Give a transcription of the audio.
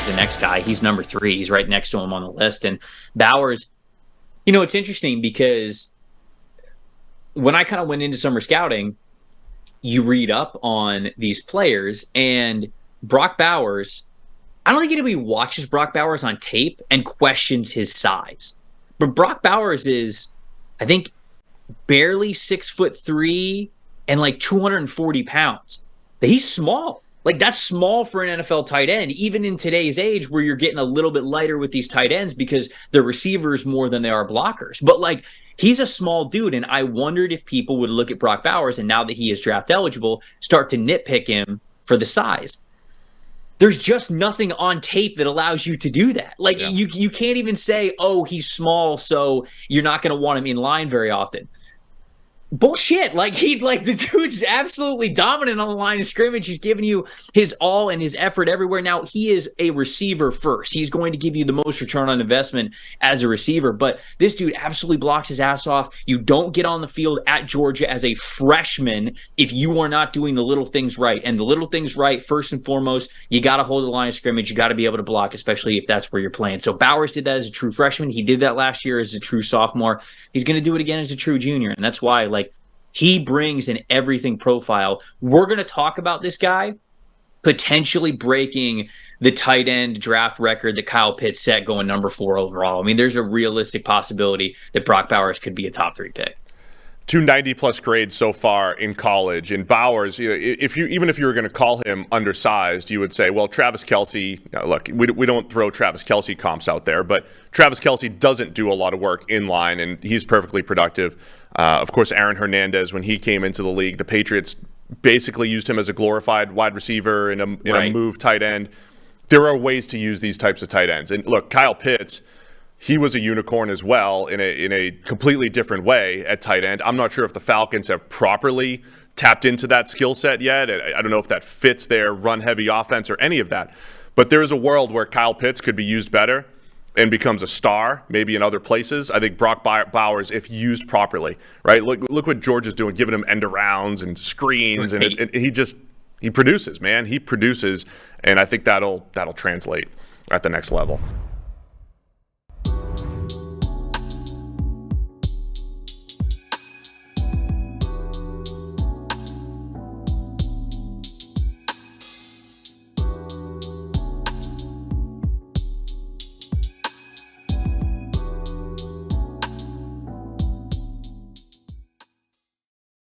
the next guy. He's number 3. He's right next to him on the list. And Bowers, it's interesting because when I kind of went into summer scouting, you read up on these players, and Brock Bowers, I don't think anybody watches Brock Bowers on tape and questions his size. But Brock Bowers is, I think, barely 6'3" and like 240 pounds. He's small. Like, that's small for an NFL tight end, even in today's age where you're getting a little bit lighter with these tight ends because they're receivers more than they are blockers. But like, he's a small dude, and I wondered if people would look at Brock Bowers, and now that he is draft eligible, start to nitpick him for the size. There's just nothing on tape that allows you to do that. Like, you can't even say, oh, he's small, so you're not going to want him in line very often. Bullshit. The dude's absolutely dominant on the line of scrimmage. He's giving you his all and his effort everywhere. Now, he is a receiver first. He's going to give you the most return on investment as a receiver, but this dude absolutely blocks his ass off. You don't get on the field at Georgia as a freshman if you are not doing the little things right. And the little things right, first and foremost, you got to hold the line of scrimmage. You got to be able to block, especially if that's where you're playing. So Bowers did that as a true freshman. He did that last year as a true sophomore. He's going to do it again as a true junior. And that's why, he brings an everything profile. We're going to talk about this guy potentially breaking the tight end draft record that Kyle Pitts set going number 4 overall. I mean, there's a realistic possibility that Brock Bowers could be a top 3 pick. 290-plus grades so far in college. And Bowers, even if you were going to call him undersized, you would say, well, Travis Kelce, look, we don't throw Travis Kelce comps out there, but Travis Kelce doesn't do a lot of work in line, and he's perfectly productive. Of course, Aaron Hernandez, when he came into the league, the Patriots basically used him as a glorified wide receiver in a move tight end. There are ways to use these types of tight ends. And look, Kyle Pitts, he was a unicorn as well in a completely different way at tight end. I'm not sure if the Falcons have properly tapped into that skill set yet. I don't know if that fits their run-heavy offense or any of that. But there is a world where Kyle Pitts could be used better and becomes a star, maybe in other places. I think Brock Bowers, if used properly, right? Look what Georgia's doing, giving him end arounds and screens, and he produces, man. He produces, and I think that'll translate at the next level.